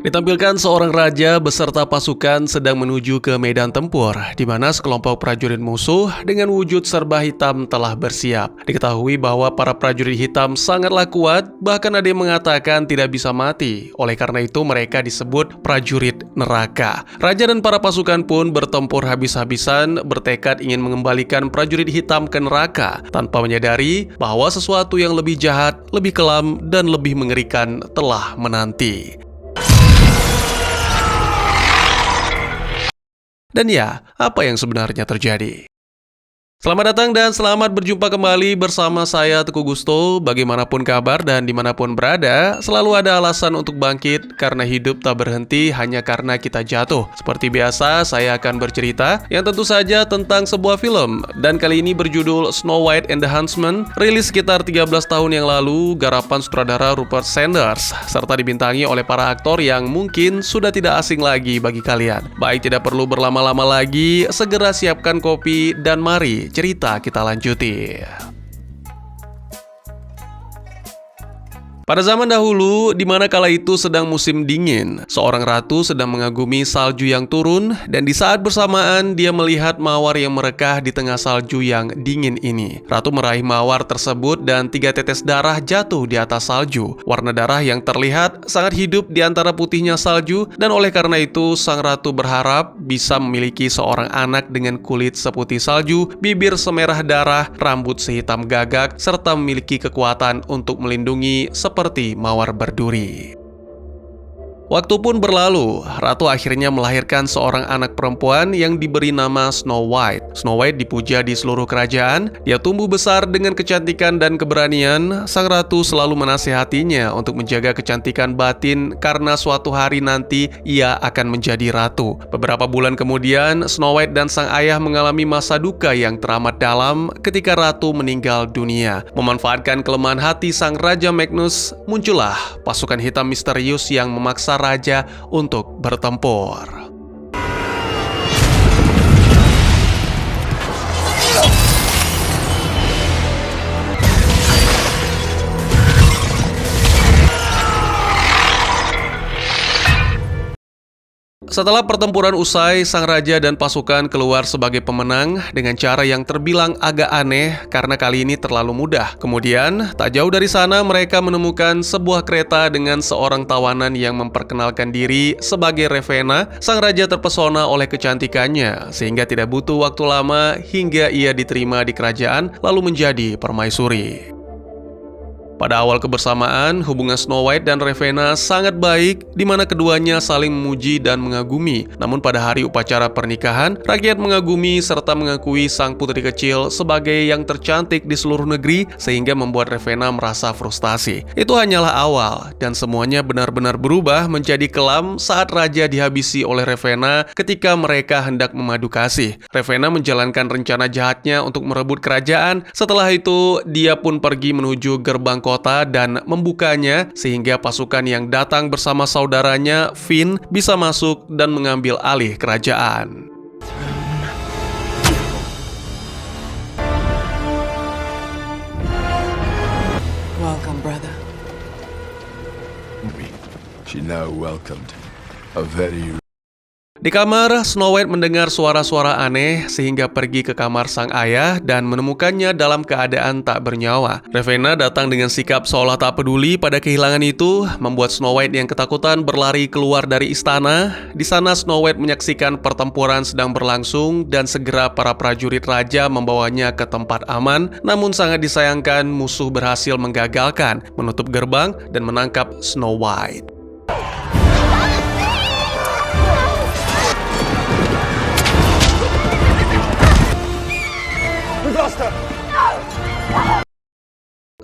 Ditampilkan seorang raja beserta pasukan sedang menuju ke medan tempur, di mana sekelompok prajurit musuh dengan wujud serba hitam telah bersiap. Diketahui bahwa para prajurit hitam sangatlah kuat, bahkan ada yang mengatakan tidak bisa mati. Oleh karena itu mereka disebut prajurit neraka. Raja dan para pasukan pun bertempur habis-habisan, bertekad ingin mengembalikan prajurit hitam ke neraka, tanpa menyadari bahwa sesuatu yang lebih jahat, lebih kelam, dan lebih mengerikan telah menanti. Dan ya, apa yang sebenarnya terjadi? Selamat datang dan selamat berjumpa kembali bersama saya Teguh Gusto. Bagaimanapun kabar dan dimanapun berada, selalu ada alasan untuk bangkit karena hidup tak berhenti hanya karena kita jatuh. Seperti biasa, saya akan bercerita yang tentu saja tentang sebuah film. Dan kali ini berjudul Snow White and the Huntsman, rilis sekitar 13 tahun yang lalu, garapan sutradara Rupert Sanders, serta dibintangi oleh para aktor yang mungkin sudah tidak asing lagi bagi kalian. Baik, tidak perlu berlama-lama lagi, segera siapkan kopi dan mari cerita kita lanjuti. Pada zaman dahulu, di mana kala itu sedang musim dingin, seorang ratu sedang mengagumi salju yang turun, dan di saat bersamaan dia melihat mawar yang merekah di tengah salju yang dingin ini. Ratu meraih mawar tersebut dan 3 tetes darah jatuh di atas salju. Warna darah yang terlihat sangat hidup di antara putihnya salju, dan oleh karena itu sang ratu berharap bisa memiliki seorang anak dengan kulit seputih salju, bibir semerah darah, rambut sehitam gagak, serta memiliki kekuatan untuk melindungi seperti mawar berduri. Waktu pun berlalu, ratu akhirnya melahirkan seorang anak perempuan yang diberi nama Snow White. Snow White dipuja di seluruh kerajaan, dia tumbuh besar dengan kecantikan dan keberanian. Sang ratu selalu menasihatinya untuk menjaga kecantikan batin karena suatu hari nanti ia akan menjadi ratu. Beberapa bulan kemudian, Snow White dan sang ayah mengalami masa duka yang teramat dalam ketika ratu meninggal dunia. Memanfaatkan kelemahan hati sang raja Magnus, muncullah pasukan hitam misterius yang memaksa raja untuk bertempur. Setelah pertempuran usai, sang raja dan pasukan keluar sebagai pemenang dengan cara yang terbilang agak aneh karena kali ini terlalu mudah. Kemudian, tak jauh dari sana mereka menemukan sebuah kereta dengan seorang tawanan yang memperkenalkan diri sebagai Ravenna. Sang raja terpesona oleh kecantikannya, sehingga tidak butuh waktu lama hingga ia diterima di kerajaan lalu menjadi permaisuri. Pada awal kebersamaan, hubungan Snow White dan Ravenna sangat baik, di mana keduanya saling memuji dan mengagumi. Namun pada hari upacara pernikahan, rakyat mengagumi serta mengakui sang putri kecil sebagai yang tercantik di seluruh negeri, sehingga membuat Ravenna merasa frustasi. Itu hanyalah awal, dan semuanya benar-benar berubah menjadi kelam saat raja dihabisi oleh Ravenna ketika mereka hendak memadu kasih. Ravenna menjalankan rencana jahatnya untuk merebut kerajaan. Setelah itu, dia pun pergi menuju gerbang kota dan membukanya sehingga pasukan yang datang bersama saudaranya Finn bisa masuk dan mengambil alih kerajaan. Welcome, brother. She now welcomed a very Di kamar, Snow White mendengar suara-suara aneh sehingga pergi ke kamar sang ayah dan menemukannya dalam keadaan tak bernyawa. Ravenna datang dengan sikap seolah tak peduli pada kehilangan itu, membuat Snow White yang ketakutan berlari keluar dari istana. Di sana Snow White menyaksikan pertempuran sedang berlangsung dan segera para prajurit raja membawanya ke tempat aman. Namun sangat disayangkan musuh berhasil menggagalkan, menutup gerbang dan menangkap Snow White.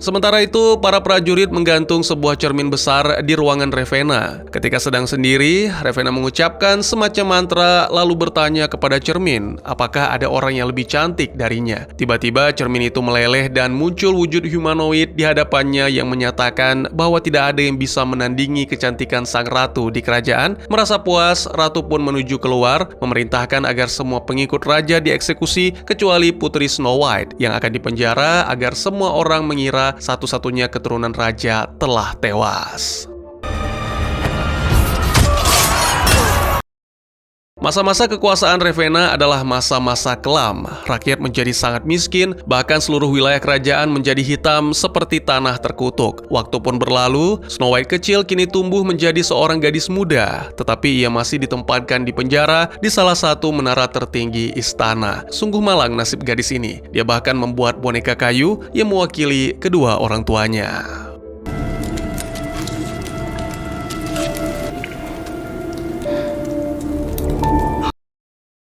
Sementara itu, para prajurit menggantung sebuah cermin besar di ruangan Ravenna. Ketika sedang sendiri, Ravenna mengucapkan semacam mantra lalu bertanya kepada cermin, apakah ada orang yang lebih cantik darinya. Tiba-tiba cermin itu meleleh dan muncul wujud humanoid di hadapannya yang menyatakan bahwa tidak ada yang bisa menandingi kecantikan sang ratu di kerajaan. Merasa puas, ratu pun menuju keluar, memerintahkan agar semua pengikut raja dieksekusi kecuali putri Snow White yang akan dipenjara agar semua orang mengira satu-satunya keturunan raja telah tewas. Masa-masa kekuasaan Ravenna adalah masa-masa kelam. Rakyat menjadi sangat miskin, bahkan seluruh wilayah kerajaan menjadi hitam seperti tanah terkutuk. Waktu pun berlalu, Snow White kecil kini tumbuh menjadi seorang gadis muda, tetapi ia masih ditempatkan di penjara di salah satu menara tertinggi istana. Sungguh malang nasib gadis ini. Dia bahkan membuat boneka kayu yang mewakili kedua orang tuanya.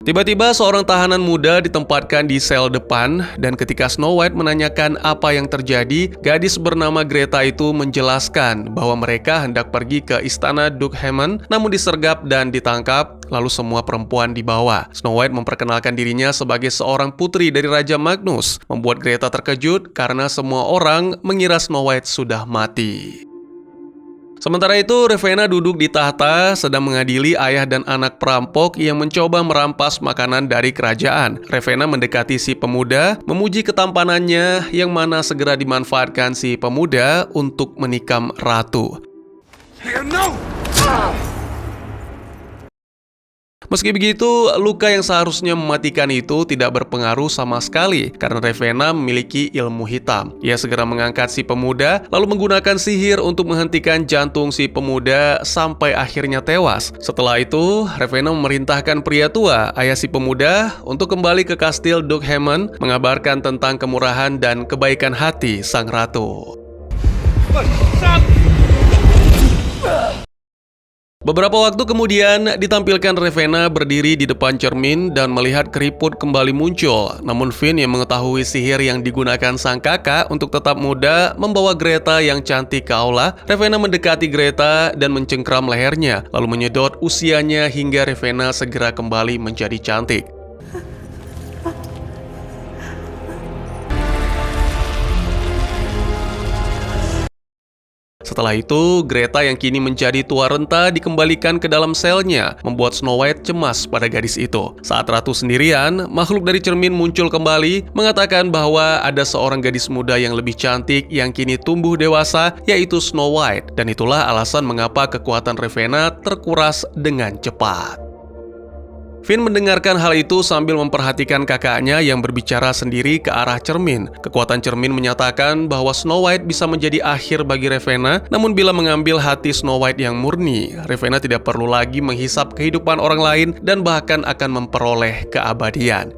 Tiba-tiba seorang tahanan muda ditempatkan di sel depan, dan ketika Snow White menanyakan apa yang terjadi, gadis bernama Greta itu menjelaskan bahwa mereka hendak pergi ke istana Duke Hammond, namun disergap dan ditangkap, lalu semua perempuan dibawa. Snow White memperkenalkan dirinya sebagai seorang putri dari Raja Magnus, membuat Greta terkejut karena semua orang mengira Snow White sudah mati. Sementara itu, Ravenna duduk di tahta sedang mengadili ayah dan anak perampok yang mencoba merampas makanan dari kerajaan. Ravenna mendekati si pemuda, memuji ketampanannya yang mana segera dimanfaatkan si pemuda untuk menikam ratu. Meski begitu, luka yang seharusnya mematikan itu tidak berpengaruh sama sekali karena Ravenna memiliki ilmu hitam. Ia segera mengangkat si pemuda, lalu menggunakan sihir untuk menghentikan jantung si pemuda sampai akhirnya tewas. Setelah itu, Ravenna memerintahkan pria tua, ayah si pemuda, untuk kembali ke kastil Duke Hammond, mengabarkan tentang kemurahan dan kebaikan hati sang ratu. Beberapa waktu kemudian, ditampilkan Ravenna berdiri di depan cermin dan melihat keriput kembali muncul. Namun Finn yang mengetahui sihir yang digunakan sang kakak untuk tetap muda, membawa Greta yang cantik ke aula. Ravenna mendekati Greta dan mencengkram lehernya, lalu menyedot usianya hingga Ravenna segera kembali menjadi cantik. Setelah itu, Greta yang kini menjadi tua renta dikembalikan ke dalam selnya, membuat Snow White cemas pada gadis itu. Saat ratu sendirian, makhluk dari cermin muncul kembali, mengatakan bahwa ada seorang gadis muda yang lebih cantik yang kini tumbuh dewasa, yaitu Snow White. Dan itulah alasan mengapa kekuatan Ravenna terkuras dengan cepat. Finn mendengarkan hal itu sambil memperhatikan kakaknya yang berbicara sendiri ke arah cermin. Kekuatan cermin menyatakan bahwa Snow White bisa menjadi akhir bagi Ravenna, namun bila mengambil hati Snow White yang murni, Ravenna tidak perlu lagi menghisap kehidupan orang lain dan bahkan akan memperoleh keabadian.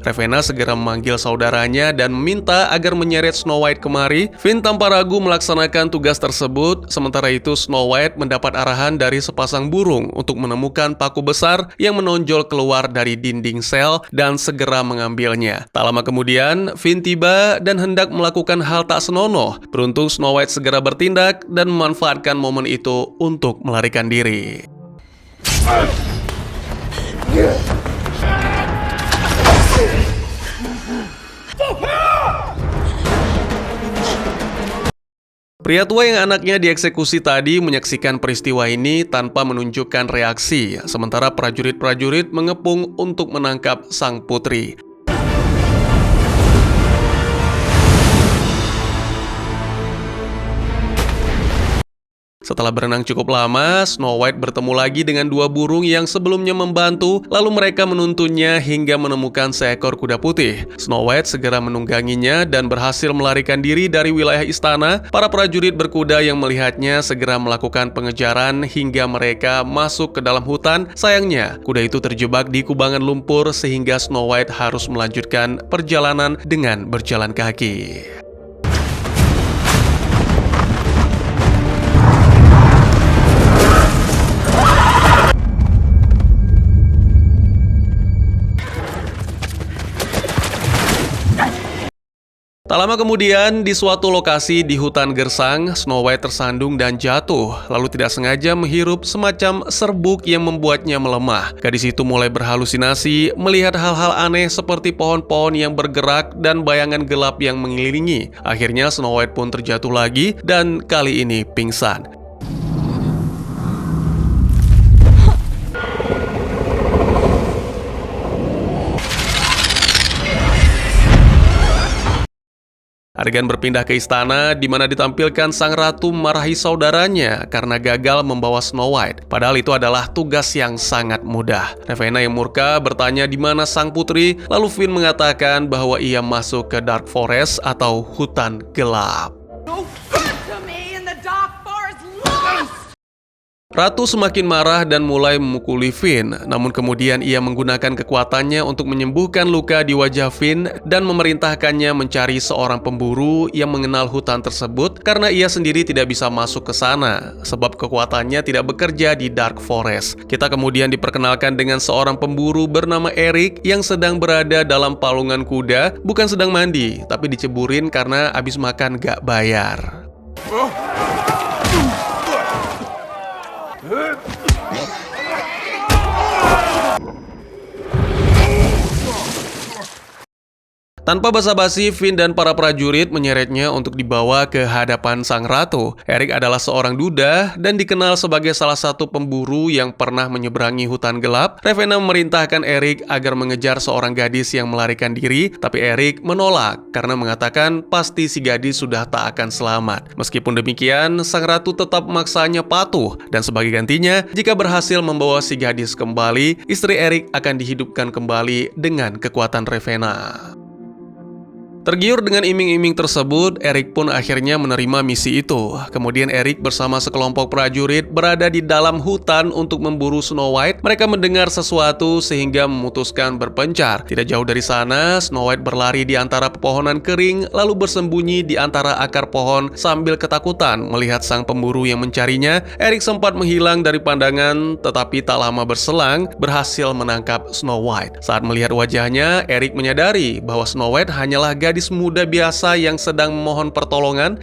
Ravenna segera memanggil saudaranya dan meminta agar menyeret Snow White kemari. Finn tanpa ragu melaksanakan tugas tersebut. Sementara itu, Snow White mendapat arahan dari sepasang burung untuk menemukan paku besar yang menonjol keluar dari dinding sel dan segera mengambilnya. Tak lama kemudian, Finn tiba dan hendak melakukan hal tak senonoh. Beruntung Snow White segera bertindak dan memanfaatkan momen itu untuk melarikan diri. Pria tua yang anaknya dieksekusi tadi menyaksikan peristiwa ini tanpa menunjukkan reaksi, sementara prajurit-prajurit mengepung untuk menangkap sang putri. Setelah berenang cukup lama, Snow White bertemu lagi dengan dua burung yang sebelumnya membantu, lalu mereka menuntunnya hingga menemukan seekor kuda putih. Snow White segera menungganginya dan berhasil melarikan diri dari wilayah istana. Para prajurit berkuda yang melihatnya segera melakukan pengejaran hingga mereka masuk ke dalam hutan. Sayangnya, kuda itu terjebak di kubangan lumpur sehingga Snow White harus melanjutkan perjalanan dengan berjalan kaki. Tak lama kemudian, di suatu lokasi di hutan gersang, Snow White tersandung dan jatuh, lalu tidak sengaja menghirup semacam serbuk yang membuatnya melemah. Gadis itu mulai berhalusinasi, melihat hal-hal aneh seperti pohon-pohon yang bergerak dan bayangan gelap yang mengelilingi. Akhirnya Snow White pun terjatuh lagi dan kali ini pingsan. Adegan berpindah ke istana di mana ditampilkan sang ratu memarahi saudaranya karena gagal membawa Snow White. Padahal itu adalah tugas yang sangat mudah. Ravenna yang murka bertanya di mana sang putri, lalu Finn mengatakan bahwa ia masuk ke Dark Forest atau hutan gelap. No good to me in the dark forest lost! Ratu semakin marah dan mulai memukuli Finn, namun kemudian ia menggunakan kekuatannya untuk menyembuhkan luka di wajah Finn dan memerintahkannya mencari seorang pemburu yang mengenal hutan tersebut karena ia sendiri tidak bisa masuk ke sana, sebab kekuatannya tidak bekerja di Dark Forest. Kita kemudian diperkenalkan dengan seorang pemburu bernama Eric yang sedang berada dalam palungan kuda, bukan sedang mandi, tapi diceburin karena habis makan gak bayar. Tanpa basa-basi, Finn dan para prajurit menyeretnya untuk dibawa ke hadapan sang ratu. Eric adalah seorang duda dan dikenal sebagai salah satu pemburu yang pernah menyeberangi hutan gelap. Ravenna memerintahkan Eric agar mengejar seorang gadis yang melarikan diri, tapi Eric menolak karena mengatakan pasti si gadis sudah tak akan selamat. Meskipun demikian, sang ratu tetap memaksanya patuh dan sebagai gantinya, jika berhasil membawa si gadis kembali, istri Eric akan dihidupkan kembali dengan kekuatan Ravenna. Tergiur dengan iming-iming tersebut, Eric pun akhirnya menerima misi itu. Kemudian Eric bersama sekelompok prajurit berada di dalam hutan untuk memburu Snow White. Mereka mendengar sesuatu sehingga memutuskan berpencar. Tidak jauh dari sana, Snow White berlari di antara pepohonan kering, lalu bersembunyi di antara akar pohon sambil ketakutan melihat sang pemburu yang mencarinya. Eric sempat menghilang dari pandangan, tetapi tak lama berselang berhasil menangkap Snow White. Saat melihat wajahnya, Eric menyadari bahwa Snow White hanyalah gadis muda biasa yang sedang memohon pertolongan.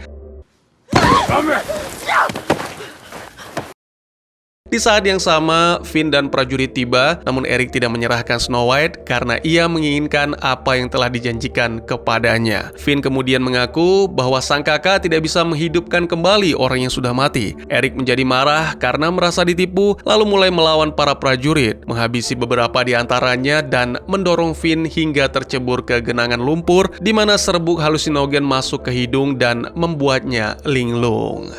Di saat yang sama, Finn dan prajurit tiba, namun Eric tidak menyerahkan Snow White karena ia menginginkan apa yang telah dijanjikan kepadanya. Finn kemudian mengaku bahwa sang kakak tidak bisa menghidupkan kembali orang yang sudah mati. Eric menjadi marah karena merasa ditipu, lalu mulai melawan para prajurit, menghabisi beberapa di antaranya dan mendorong Finn hingga tercebur ke genangan lumpur, di mana serbuk halusinogen masuk ke hidung dan membuatnya linglung.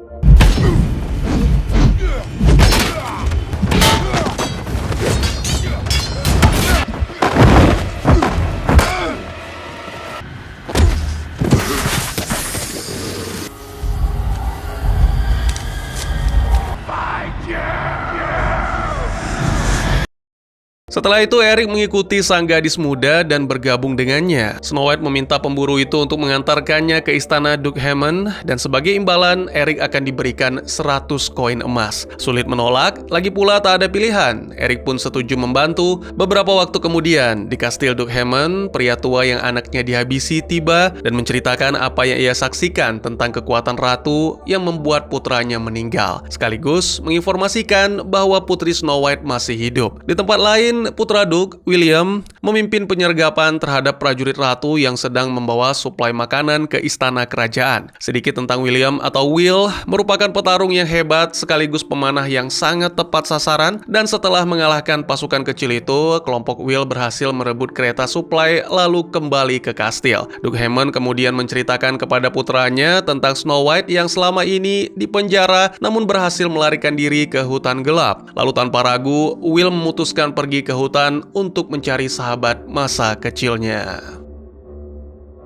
Setelah itu, Eric mengikuti sang gadis muda dan bergabung dengannya. Snow White meminta pemburu itu untuk mengantarkannya ke istana Duke Hammond, dan sebagai imbalan, Eric akan diberikan 100 koin emas. Sulit menolak, lagi pula tak ada pilihan. Eric pun setuju membantu. Beberapa waktu kemudian, di kastil Duke Hammond, pria tua yang anaknya dihabisi tiba dan menceritakan apa yang ia saksikan tentang kekuatan ratu yang membuat putranya meninggal, sekaligus menginformasikan bahwa putri Snow White masih hidup. Di tempat lain, putra Duke, William, memimpin penyergapan terhadap prajurit ratu yang sedang membawa suplai makanan ke istana kerajaan. Sedikit tentang William atau Will, merupakan petarung yang hebat sekaligus pemanah yang sangat tepat sasaran, dan setelah mengalahkan pasukan kecil itu, kelompok Will berhasil merebut kereta suplai lalu kembali ke kastil. Duke Hammond kemudian menceritakan kepada putranya tentang Snow White yang selama ini dipenjara namun berhasil melarikan diri ke hutan gelap. Lalu tanpa ragu, Will memutuskan pergi ke hutan untuk mencari sahabat masa kecilnya.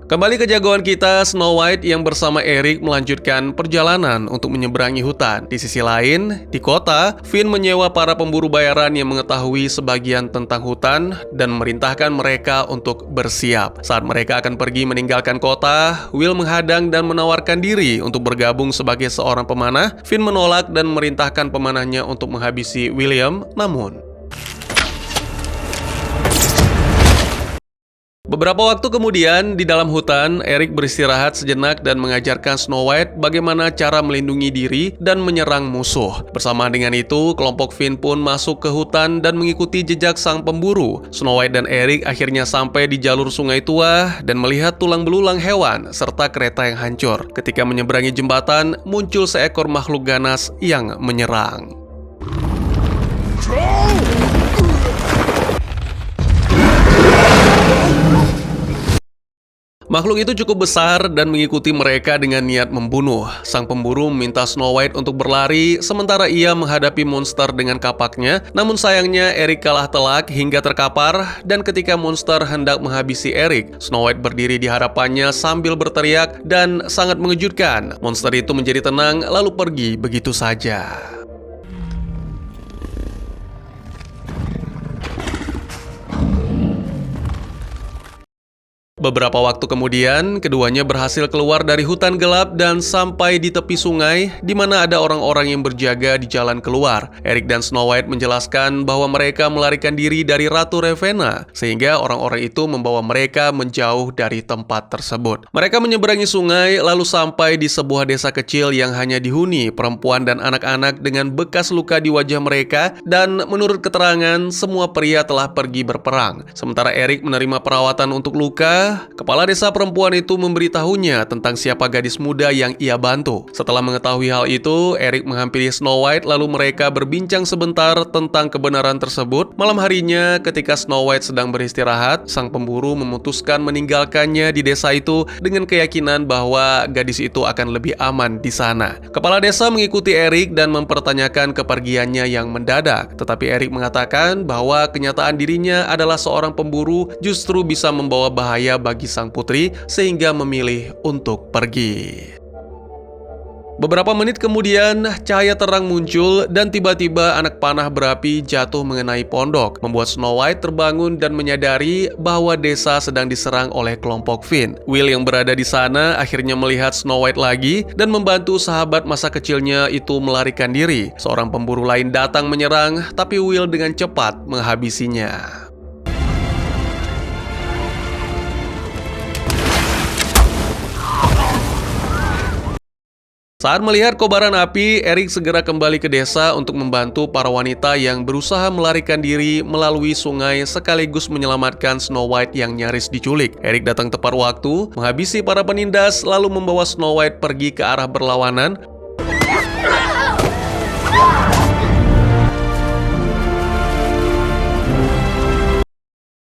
Kembali ke jagoan kita, Snow White yang bersama Eric melanjutkan perjalanan untuk menyeberangi hutan. Di sisi lain, di kota, Finn menyewa para pemburu bayaran yang mengetahui sebagian tentang hutan dan memerintahkan mereka untuk bersiap. Saat mereka akan pergi meninggalkan kota, Will menghadang dan menawarkan diri untuk bergabung sebagai seorang pemanah. Finn menolak dan memerintahkan pemanahnya untuk menghabisi William, namun beberapa waktu kemudian, di dalam hutan, Eric beristirahat sejenak dan mengajarkan Snow White bagaimana cara melindungi diri dan menyerang musuh. Bersama dengan itu, kelompok Finn pun masuk ke hutan dan mengikuti jejak sang pemburu. Snow White dan Eric akhirnya sampai di jalur sungai tua dan melihat tulang belulang hewan serta kereta yang hancur. Ketika menyeberangi jembatan, muncul seekor makhluk ganas yang menyerang. Makhluk itu cukup besar dan mengikuti mereka dengan niat membunuh. Sang pemburu meminta Snow White untuk berlari, sementara ia menghadapi monster dengan kapaknya. Namun sayangnya Eric kalah telak hingga terkapar, dan ketika monster hendak menghabisi Eric, Snow White berdiri di hadapannya sambil berteriak dan sangat mengejutkan. Monster itu menjadi tenang lalu pergi begitu saja. Beberapa waktu kemudian, keduanya berhasil keluar dari hutan gelap dan sampai di tepi sungai, di mana ada orang-orang yang berjaga di jalan keluar. Eric dan Snow White menjelaskan bahwa mereka melarikan diri dari Ratu Ravenna, sehingga orang-orang itu membawa mereka menjauh dari tempat tersebut. Mereka menyeberangi sungai, lalu sampai di sebuah desa kecil yang hanya dihuni perempuan dan anak-anak dengan bekas luka di wajah mereka, dan menurut keterangan, semua pria telah pergi berperang. Sementara Eric menerima perawatan untuk luka, kepala desa perempuan itu memberitahunya tentang siapa gadis muda yang ia bantu. Setelah mengetahui hal itu, Eric menghampiri Snow White lalu mereka berbincang sebentar tentang kebenaran tersebut. Malam harinya, ketika Snow White sedang beristirahat, sang pemburu memutuskan meninggalkannya di desa itu dengan keyakinan bahwa gadis itu akan lebih aman di sana. Kepala desa mengikuti Eric dan mempertanyakan kepergiannya yang mendadak. Tetapi Eric mengatakan bahwa kenyataan dirinya adalah seorang pemburu justru bisa membawa bahaya bagi sang putri sehingga memilih untuk pergi. Beberapa menit kemudian, cahaya terang muncul dan tiba-tiba anak panah berapi jatuh mengenai pondok, membuat Snow White terbangun dan menyadari bahwa desa sedang diserang oleh kelompok Finn. Will yang berada di sana akhirnya melihat Snow White lagi dan membantu sahabat masa kecilnya itu melarikan diri. Seorang pemburu lain datang menyerang, tapi Will dengan cepat menghabisinya. Saat melihat kobaran api, Eric segera kembali ke desa untuk membantu para wanita yang berusaha melarikan diri melalui sungai sekaligus menyelamatkan Snow White yang nyaris diculik. Eric datang tepat waktu, menghabisi para penindas, lalu membawa Snow White pergi ke arah berlawanan.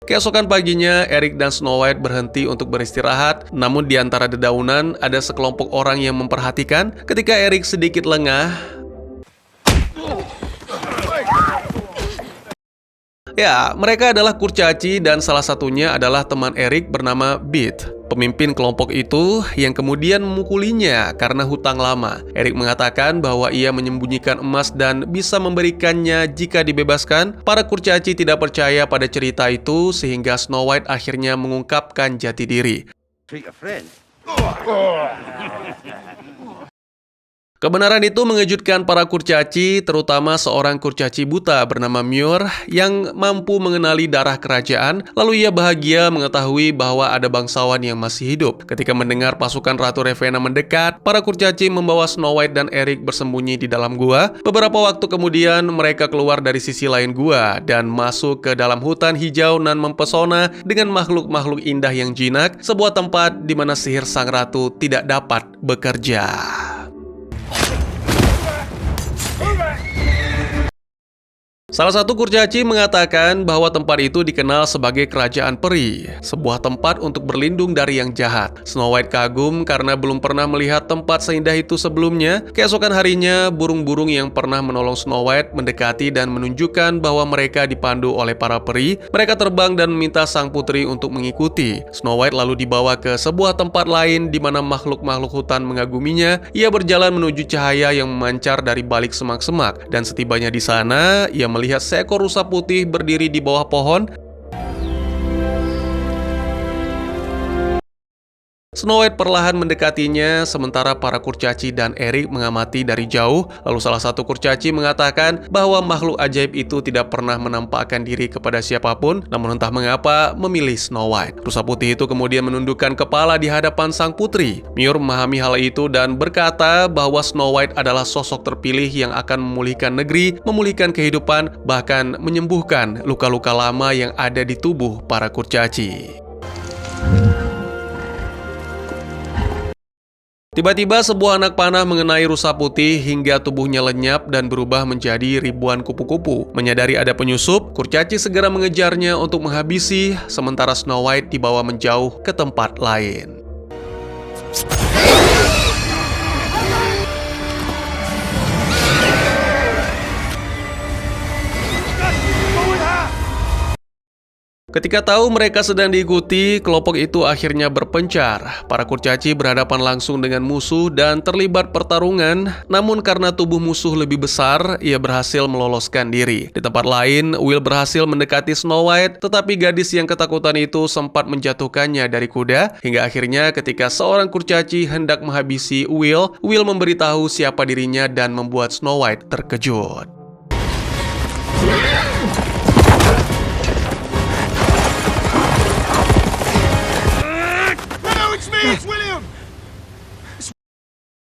Keesokan paginya, Eric dan Snow White berhenti untuk beristirahat. Namun di antara dedaunan, ada sekelompok orang yang memperhatikan. Ketika Eric sedikit lengah, ya, mereka adalah kurcaci dan salah satunya adalah teman Eric bernama Beat, pemimpin kelompok itu yang kemudian memukulinya karena hutang lama. Eric mengatakan bahwa ia menyembunyikan emas dan bisa memberikannya jika dibebaskan. Para kurcaci tidak percaya pada cerita itu sehingga Snow White akhirnya mengungkapkan jati diri. Kebenaran itu mengejutkan para kurcaci, terutama seorang kurcaci buta bernama Muir yang mampu mengenali darah kerajaan. Lalu ia bahagia mengetahui bahwa ada bangsawan yang masih hidup. Ketika mendengar pasukan Ratu Ravenna mendekat, para kurcaci membawa Snow White dan Eric bersembunyi di dalam gua. Beberapa waktu kemudian mereka keluar dari sisi lain gua dan masuk ke dalam hutan hijau nan mempesona dengan makhluk-makhluk indah yang jinak, sebuah tempat di mana sihir sang ratu tidak dapat bekerja. Salah satu kurcaci mengatakan bahwa tempat itu dikenal sebagai Kerajaan Peri, sebuah tempat untuk berlindung dari yang jahat. Snow White kagum karena belum pernah melihat tempat seindah itu sebelumnya. Keesokan harinya, burung-burung yang pernah menolong Snow White mendekati dan menunjukkan bahwa mereka dipandu oleh para peri. Mereka terbang dan meminta sang putri untuk mengikuti. Snow White lalu dibawa ke sebuah tempat lain di mana makhluk-makhluk hutan mengaguminya. Ia berjalan menuju cahaya yang memancar dari balik semak-semak, dan setibanya di sana, ia melihat seekor rusa putih berdiri di bawah pohon. Snow White perlahan mendekatinya, sementara para kurcaci dan Eric mengamati dari jauh. Lalu salah satu kurcaci mengatakan bahwa makhluk ajaib itu tidak pernah menampakkan diri kepada siapapun, namun entah mengapa memilih Snow White. Rusa putih itu kemudian menundukkan kepala di hadapan sang putri. Muir memahami hal itu dan berkata bahwa Snow White adalah sosok terpilih yang akan memulihkan negeri, memulihkan kehidupan, bahkan menyembuhkan luka-luka lama yang ada di tubuh para kurcaci. Tiba-tiba sebuah anak panah mengenai rusa putih hingga tubuhnya lenyap dan berubah menjadi ribuan kupu-kupu. Menyadari ada penyusup, Kurcaci segera mengejarnya untuk menghabisi, sementara Snow White dibawa menjauh ke tempat lain. Ketika tahu mereka sedang diikuti, kelompok itu akhirnya berpencar. Para kurcaci berhadapan langsung dengan musuh dan terlibat pertarungan, namun karena tubuh musuh lebih besar, ia berhasil meloloskan diri. Di tempat lain, Will berhasil mendekati Snow White, tetapi gadis yang ketakutan itu sempat menjatuhkannya dari kuda, hingga akhirnya ketika seorang kurcaci hendak menghabisi Will memberitahu siapa dirinya dan membuat Snow White terkejut.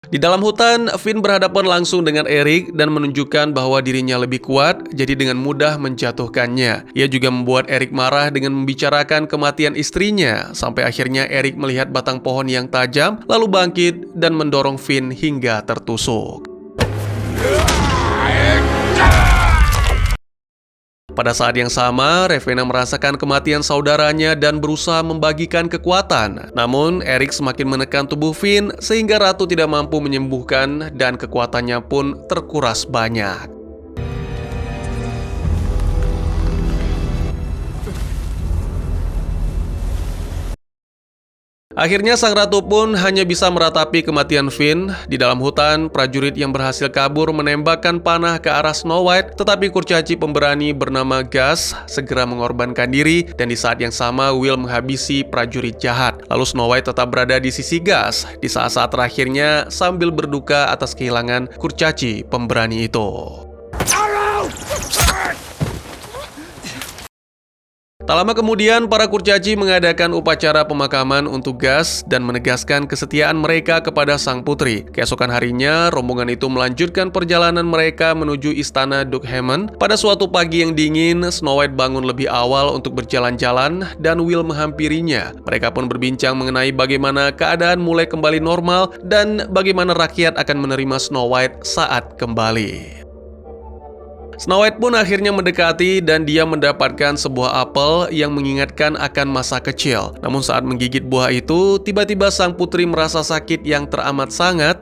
Di dalam hutan, Finn berhadapan langsung dengan Eric dan menunjukkan bahwa dirinya lebih kuat, jadi dengan mudah menjatuhkannya. Ia juga membuat Eric marah dengan membicarakan kematian istrinya, sampai akhirnya Eric melihat batang pohon yang tajam, lalu bangkit dan mendorong Finn hingga tertusuk. Pada saat yang sama, Ravenna merasakan kematian saudaranya dan berusaha membagikan kekuatan. Namun, Eric semakin menekan tubuh Finn sehingga Ratu tidak mampu menyembuhkan dan kekuatannya pun terkuras banyak. Akhirnya sang ratu pun hanya bisa meratapi kematian Finn. Di dalam hutan, prajurit yang berhasil kabur menembakkan panah ke arah Snow White, tetapi kurcaci pemberani bernama Gus segera mengorbankan diri, dan di saat yang sama Will menghabisi prajurit jahat. Lalu Snow White tetap berada di sisi Gus di saat-saat terakhirnya sambil berduka atas kehilangan kurcaci pemberani itu. Tak lama kemudian, para kurcaci mengadakan upacara pemakaman untuk Gus dan menegaskan kesetiaan mereka kepada sang putri. Keesokan harinya, rombongan itu melanjutkan perjalanan mereka menuju istana Duke Hammond. Pada suatu pagi yang dingin, Snow White bangun lebih awal untuk berjalan-jalan dan Will menghampirinya. Mereka pun berbincang mengenai bagaimana keadaan mulai kembali normal dan bagaimana rakyat akan menerima Snow White saat kembali. Snow White pun akhirnya mendekati dan dia mendapatkan sebuah apel yang mengingatkan akan masa kecil. Namun saat menggigit buah itu, tiba-tiba sang putri merasa sakit yang teramat sangat.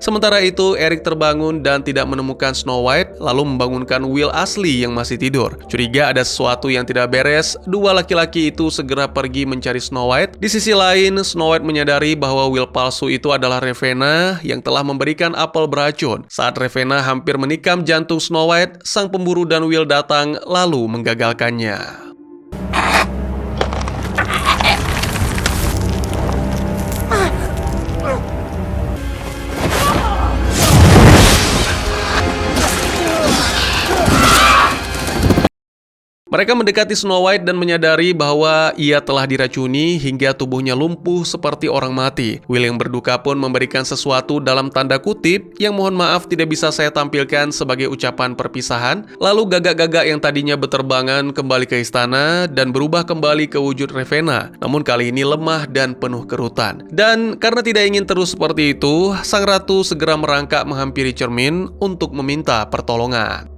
Sementara itu, Eric terbangun dan tidak menemukan Snow White, lalu membangunkan Will asli yang masih tidur. Curiga ada sesuatu yang tidak beres, dua laki-laki itu segera pergi mencari Snow White. Di sisi lain, Snow White menyadari bahwa Will palsu itu adalah Ravenna yang telah memberikan apel beracun. Saat Ravenna hampir menikam jantung Snow White, sang pemburu dan Will datang lalu menggagalkannya. Mereka mendekati Snow White dan menyadari bahwa ia telah diracuni hingga tubuhnya lumpuh seperti orang mati. Will yang berduka pun memberikan sesuatu dalam tanda kutip yang mohon maaf tidak bisa saya tampilkan sebagai ucapan perpisahan. Lalu gagak-gagak yang tadinya berterbangan kembali ke istana dan berubah kembali ke wujud Ravenna. Namun kali ini lemah dan penuh kerutan. Dan karena tidak ingin terus seperti itu, sang ratu segera merangkak menghampiri cermin untuk meminta pertolongan.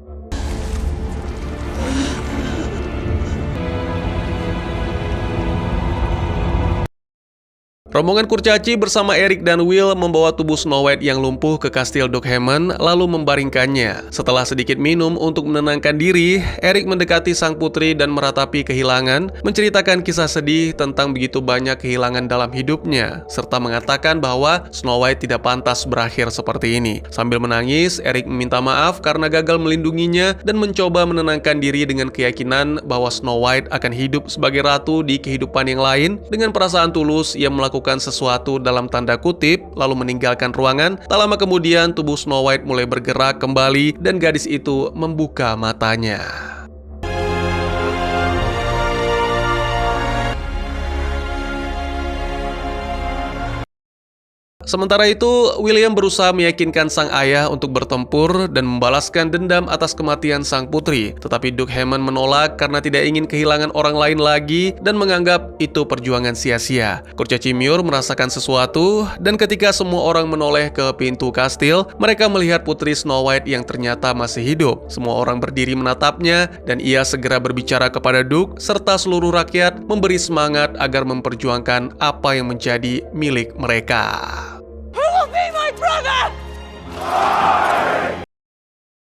Rombongan kurcaci bersama Eric dan Will membawa tubuh Snow White yang lumpuh ke kastil Duke Hammond lalu membaringkannya. Setelah sedikit minum untuk menenangkan diri, Eric mendekati sang putri dan meratapi kehilangan, menceritakan kisah sedih tentang begitu banyak kehilangan dalam hidupnya, serta mengatakan bahwa Snow White tidak pantas berakhir seperti ini. Sambil menangis, Eric meminta maaf karena gagal melindunginya dan mencoba menenangkan diri dengan keyakinan bahwa Snow White akan hidup sebagai ratu di kehidupan yang lain. Dengan perasaan tulus, ia melakukan sesuatu dalam tanda kutip, lalu meninggalkan ruangan. Tak lama kemudian, tubuh Snow White mulai bergerak kembali dan gadis itu membuka matanya. Sementara itu, William berusaha meyakinkan sang ayah untuk bertempur dan membalaskan dendam atas kematian sang putri. Tetapi Duke Hammond menolak karena tidak ingin kehilangan orang lain lagi dan menganggap itu perjuangan sia-sia. Kurcaci Muir merasakan sesuatu, dan ketika semua orang menoleh ke pintu kastil, mereka melihat putri Snow White yang ternyata masih hidup. Semua orang berdiri menatapnya, dan ia segera berbicara kepada Duke serta seluruh rakyat, memberi semangat agar memperjuangkan apa yang menjadi milik mereka.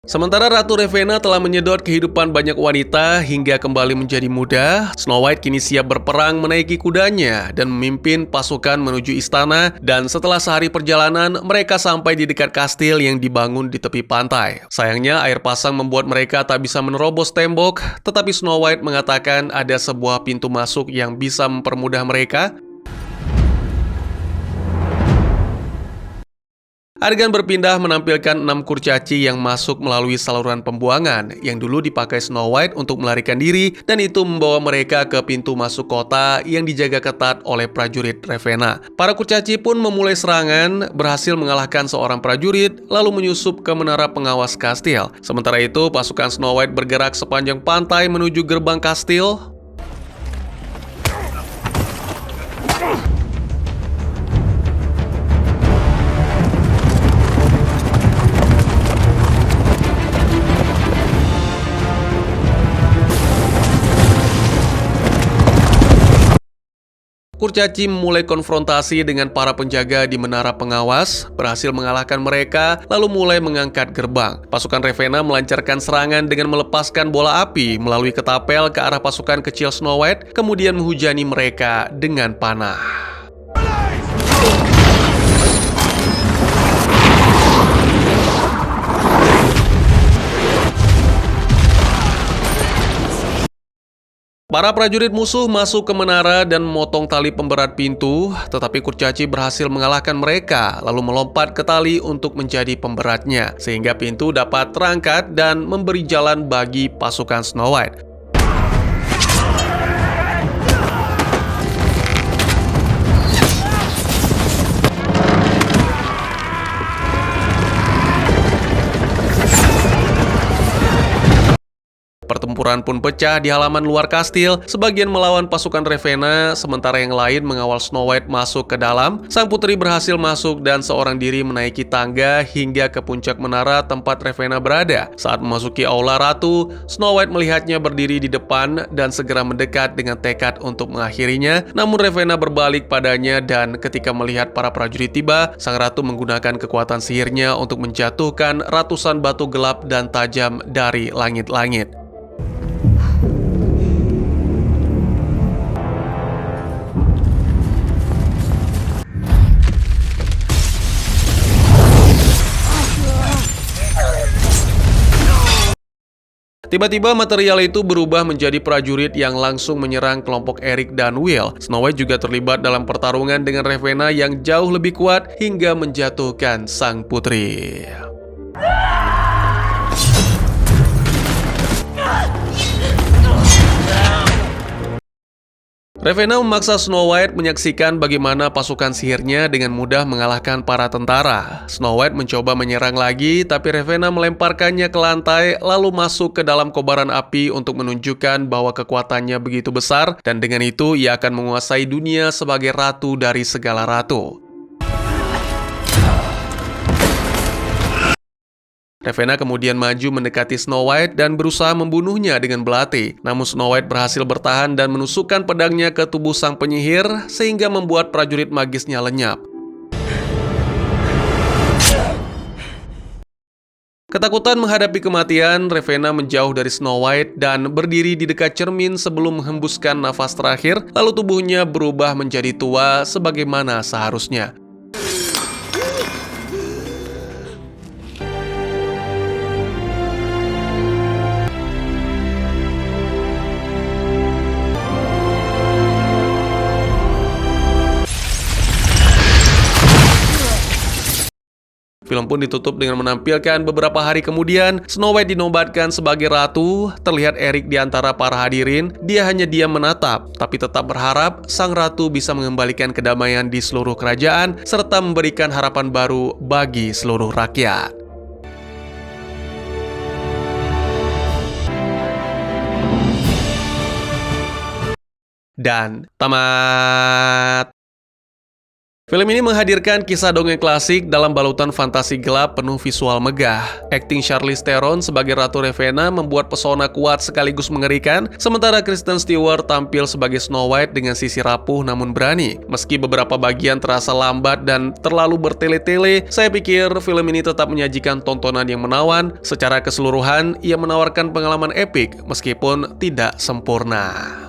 Sementara Ratu Ravenna telah menyedot kehidupan banyak wanita hingga kembali menjadi muda, Snow White kini siap berperang menaiki kudanya dan memimpin pasukan menuju istana, dan setelah sehari perjalanan, mereka sampai di dekat kastil yang dibangun di tepi pantai. Sayangnya, air pasang membuat mereka tak bisa menerobos tembok, tetapi Snow White mengatakan ada sebuah pintu masuk yang bisa mempermudah mereka. Adegan berpindah menampilkan 6 kurcaci yang masuk melalui saluran pembuangan yang dulu dipakai Snow White untuk melarikan diri, dan itu membawa mereka ke pintu masuk kota yang dijaga ketat oleh prajurit Ravenna. Para kurcaci pun memulai serangan, berhasil mengalahkan seorang prajurit, lalu menyusup ke menara pengawas kastil. Sementara itu, pasukan Snow White bergerak sepanjang pantai menuju gerbang kastil. Kurcaci memulai konfrontasi dengan para penjaga di menara pengawas, berhasil mengalahkan mereka, lalu mulai mengangkat gerbang. Pasukan Ravenna melancarkan serangan dengan melepaskan bola api melalui ketapel ke arah pasukan kecil Snow White, kemudian menghujani mereka dengan panah. Para prajurit musuh masuk ke menara dan memotong tali pemberat pintu, tetapi kurcaci berhasil mengalahkan mereka, lalu melompat ke tali untuk menjadi pemberatnya, sehingga pintu dapat terangkat dan memberi jalan bagi pasukan Snow White. Pertempuran pun pecah di halaman luar kastil, sebagian melawan pasukan Ravenna, sementara yang lain mengawal Snow White masuk ke dalam. Sang putri berhasil masuk dan seorang diri menaiki tangga hingga ke puncak menara tempat Ravenna berada. Saat memasuki aula ratu, Snow White melihatnya berdiri di depan dan segera mendekat dengan tekad untuk mengakhirinya. Namun Ravenna berbalik padanya, dan ketika melihat para prajurit tiba, sang ratu menggunakan kekuatan sihirnya untuk menjatuhkan ratusan batu gelap dan tajam dari langit-langit. Tiba-tiba material itu berubah menjadi prajurit yang langsung menyerang kelompok Eric dan Will. Snow White juga terlibat dalam pertarungan dengan Ravenna yang jauh lebih kuat hingga menjatuhkan sang putri. Ravenna memaksa Snow White menyaksikan bagaimana pasukan sihirnya dengan mudah mengalahkan para tentara. Snow White mencoba menyerang lagi, tapi Ravenna melemparkannya ke lantai lalu masuk ke dalam kobaran api untuk menunjukkan bahwa kekuatannya begitu besar, dan dengan itu ia akan menguasai dunia sebagai ratu dari segala ratu. Ravenna kemudian maju mendekati Snow White dan berusaha membunuhnya dengan belati. Namun Snow White berhasil bertahan dan menusukkan pedangnya ke tubuh sang penyihir sehingga membuat prajurit magisnya lenyap. Ketakutan menghadapi kematian, Ravenna menjauh dari Snow White dan berdiri di dekat cermin sebelum menghembuskan nafas terakhir, lalu tubuhnya berubah menjadi tua sebagaimana seharusnya. Film pun ditutup dengan menampilkan beberapa hari kemudian Snow White dinobatkan sebagai ratu. Terlihat Eric di antara para hadirin. Dia hanya diam menatap, tapi tetap berharap sang ratu bisa mengembalikan kedamaian di seluruh kerajaan serta memberikan harapan baru bagi seluruh rakyat. Dan tamat. Film ini menghadirkan kisah dongeng klasik dalam balutan fantasi gelap penuh visual megah. Akting Charlize Theron sebagai Ratu Ravenna membuat pesona kuat sekaligus mengerikan, sementara Kristen Stewart tampil sebagai Snow White dengan sisi rapuh namun berani. Meski beberapa bagian terasa lambat dan terlalu bertele-tele, saya pikir film ini tetap menyajikan tontonan yang menawan. Secara keseluruhan, ia menawarkan pengalaman epik meskipun tidak sempurna.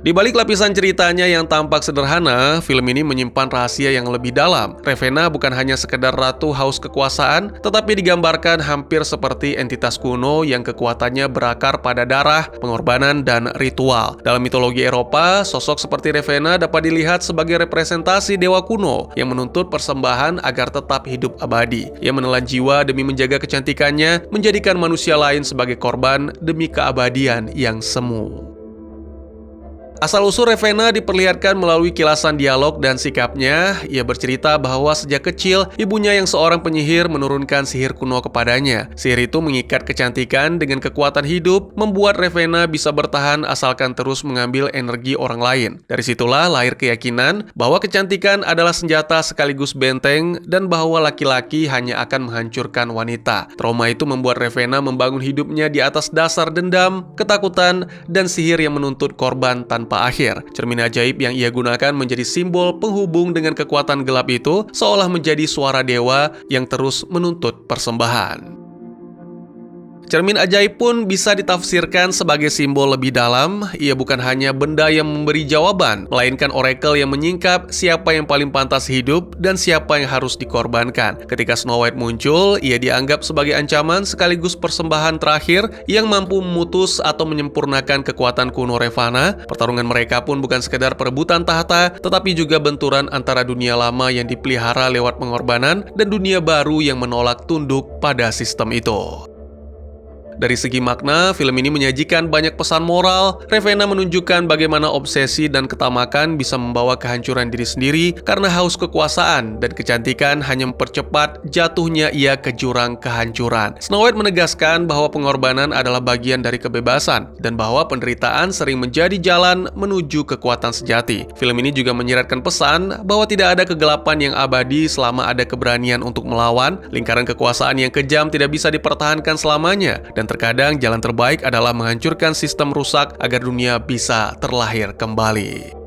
Di balik lapisan ceritanya yang tampak sederhana, film ini menyimpan rahasia yang lebih dalam. Ravenna bukan hanya sekedar ratu haus kekuasaan, tetapi digambarkan hampir seperti entitas kuno yang kekuatannya berakar pada darah, pengorbanan, dan ritual. Dalam mitologi Eropa, sosok seperti Ravenna dapat dilihat sebagai representasi dewa kuno yang menuntut persembahan agar tetap hidup abadi. Ia menelan jiwa demi menjaga kecantikannya, menjadikan manusia lain sebagai korban demi keabadian yang semu. Asal-usul Ravenna diperlihatkan melalui kilasan dialog dan sikapnya. Ia bercerita bahwa sejak kecil, ibunya yang seorang penyihir menurunkan sihir kuno kepadanya. Sihir itu mengikat kecantikan dengan kekuatan hidup, membuat Ravenna bisa bertahan asalkan terus mengambil energi orang lain. Dari situlah lahir keyakinan bahwa kecantikan adalah senjata sekaligus benteng dan bahwa laki-laki hanya akan menghancurkan wanita. Trauma itu membuat Ravenna membangun hidupnya di atas dasar dendam, ketakutan, dan sihir yang menuntut korban tanpa akhir. Cermin ajaib yang ia gunakan menjadi simbol penghubung dengan kekuatan gelap itu, seolah menjadi suara dewa yang terus menuntut persembahan. Cermin ajaib pun bisa ditafsirkan sebagai simbol lebih dalam. Ia bukan hanya benda yang memberi jawaban, melainkan oracle yang menyingkap siapa yang paling pantas hidup dan siapa yang harus dikorbankan. Ketika Snow White muncul, ia dianggap sebagai ancaman sekaligus persembahan terakhir yang mampu memutus atau menyempurnakan kekuatan kuno Ravenna. Pertarungan mereka pun bukan sekedar perebutan tahta, tetapi juga benturan antara dunia lama yang dipelihara lewat pengorbanan dan dunia baru yang menolak tunduk pada sistem itu. Dari segi makna, film ini menyajikan banyak pesan moral. Ravenna menunjukkan bagaimana obsesi dan ketamakan bisa membawa kehancuran diri sendiri karena haus kekuasaan, dan kecantikan hanya mempercepat jatuhnya ia ke jurang kehancuran. Snow White menegaskan bahwa pengorbanan adalah bagian dari kebebasan, dan bahwa penderitaan sering menjadi jalan menuju kekuatan sejati. Film ini juga menyiratkan pesan bahwa tidak ada kegelapan yang abadi selama ada keberanian untuk melawan. Lingkaran kekuasaan yang kejam tidak bisa dipertahankan selamanya, dan terkadang jalan terbaik adalah menghancurkan sistem rusak agar dunia bisa terlahir kembali.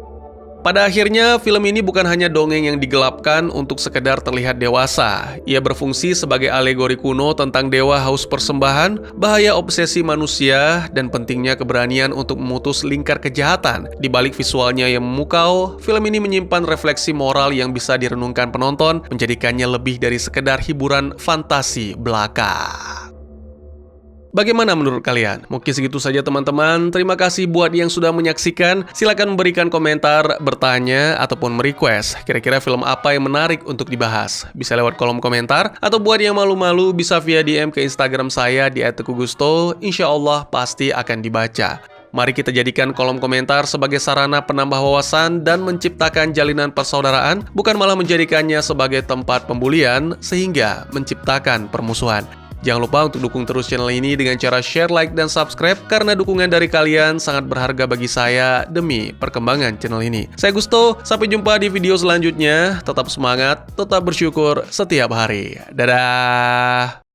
Pada akhirnya, film ini bukan hanya dongeng yang digelapkan untuk sekedar terlihat dewasa. Ia berfungsi sebagai alegori kuno tentang dewa haus persembahan, bahaya obsesi manusia, dan pentingnya keberanian untuk memutus lingkar kejahatan. Di balik visualnya yang memukau, film ini menyimpan refleksi moral yang bisa direnungkan penonton, menjadikannya lebih dari sekedar hiburan fantasi belaka. Bagaimana menurut kalian? Mungkin segitu saja teman-teman. Terima kasih buat yang sudah menyaksikan. Silakan memberikan komentar, bertanya, ataupun merequest kira-kira film apa yang menarik untuk dibahas. Bisa lewat kolom komentar, atau buat yang malu-malu bisa via DM ke Instagram saya di @teguhgusto. Insya Allah pasti akan dibaca. Mari kita jadikan kolom komentar sebagai sarana penambah wawasan dan menciptakan jalinan persaudaraan, bukan malah menjadikannya sebagai tempat pembulian sehingga menciptakan permusuhan. Jangan lupa untuk dukung terus channel ini dengan cara share, like, dan subscribe, karena dukungan dari kalian sangat berharga bagi saya demi perkembangan channel ini. Saya Gusto, sampai jumpa di video selanjutnya. Tetap semangat, tetap bersyukur setiap hari. Dadah!